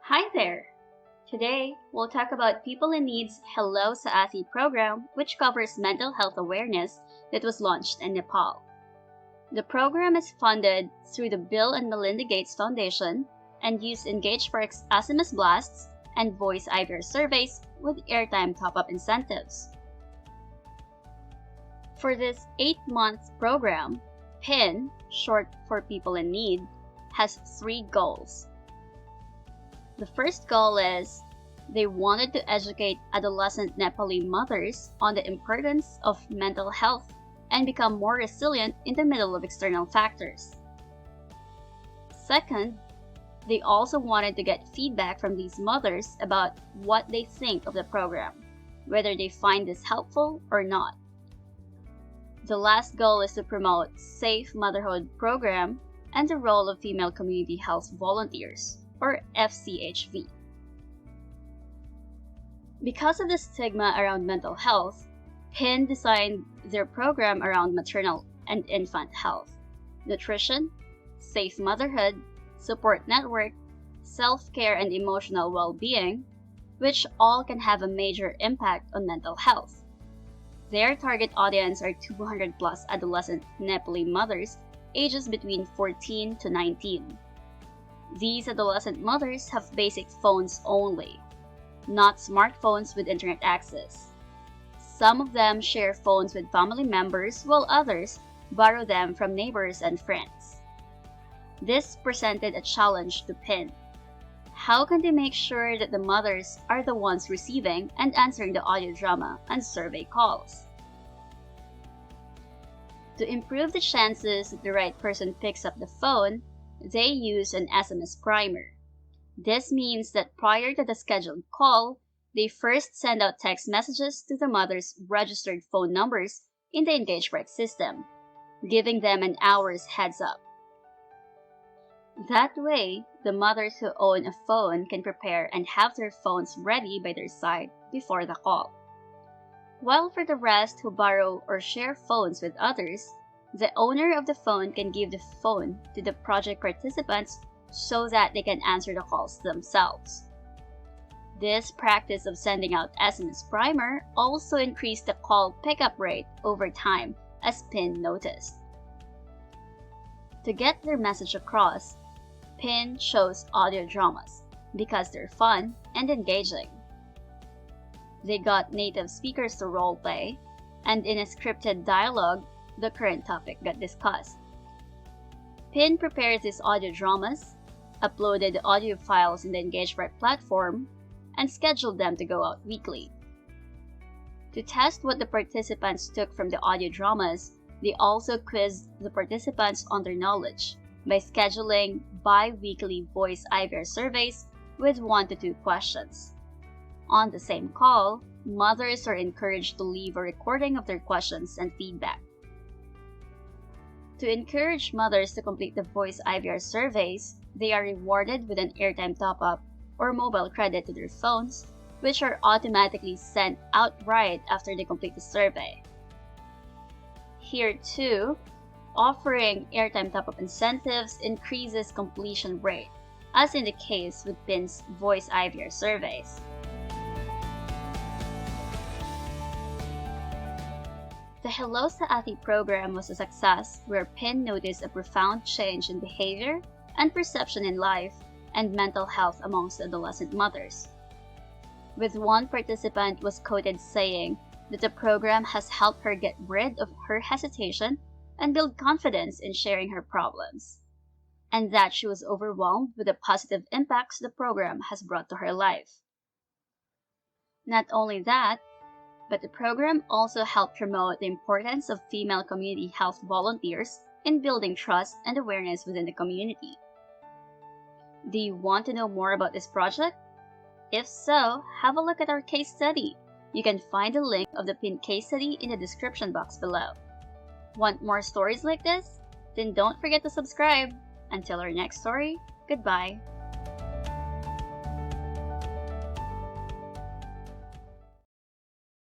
Hi there! Today, we'll talk about People in Need's Hello sa Ati program, which covers mental health awareness that was launched in Nepal. The program is funded through the Bill and Melinda Gates Foundation and used engageSPARK's SMS blasts and voice IVR surveys with airtime top-up incentives. For this 8-month program, PIN, short for People in Need, has 3 goals. The first goal is they wanted to educate adolescent Nepali mothers on the importance of mental health and become more resilient in the middle of external factors. Second, they also wanted to get feedback from these mothers about what they think of the program, whether they find this helpful or not. The last goal is to promote safe motherhood program and the role of female community health volunteers, or FCHV. Because of the stigma around mental health, PIN designed their program around maternal and infant health, nutrition, safe motherhood, support network, self-care and emotional well-being, which all can have a major impact on mental health. Their target audience are 200 plus adolescent Nepali mothers ages between 14 to 19. These adolescent mothers have basic phones only, not smartphones with internet access. Some of them share phones with family members while others borrow them from neighbors and friends. This presented a challenge to PIN. How can they make sure that the mothers are the ones receiving and answering the audio drama and survey calls? To improve the chances that the right person picks up the phone, they use an SMS Primer. This means that prior to the scheduled call, they first send out text messages to the mother's registered phone numbers in the engageSPARK system, giving them an hour's heads up. That way, the mothers who own a phone can prepare and have their phones ready by their side before the call. While for the rest who borrow or share phones with others, the owner of the phone can give the phone to the project participants so that they can answer the calls themselves. This practice of sending out SMS Primer also increased the call pickup rate over time, as PIN noticed. To get their message across, PIN chose audio dramas because they're fun and engaging. They got native speakers to roleplay, and in a scripted dialogue, the current topic got discussed. PIN prepared these audio dramas, uploaded the audio files in the engageSPARK platform, and scheduled them to go out weekly. To test what the participants took from the audio dramas, they also quizzed the participants on their knowledge by scheduling bi-weekly voice IVR surveys with 1 to 2 questions. On the same call, mothers are encouraged to leave a recording of their questions and feedback. To encourage mothers to complete the voice IVR surveys, they are rewarded with an airtime top-up or mobile credit to their phones, which are automatically sent outright after they complete the survey. Here too, offering airtime top-up incentives increases completion rate, as in the case with PIN's voice IVR surveys. The Hello sa Ati program was a success where PIN noticed a profound change in behavior and perception in life and mental health amongst adolescent mothers. With one participant was quoted saying that the program has helped her get rid of her hesitation and build confidence in sharing her problems, and that she was overwhelmed with the positive impacts the program has brought to her life. Not only that, but the program also helped promote the importance of female community health volunteers in building trust and awareness within the community. Do you want to know more about this project? If so, have a look at our case study. You can find a link of the pinned case study in the description box below. Want more stories like this? Then don't forget to subscribe. Until our next story, goodbye.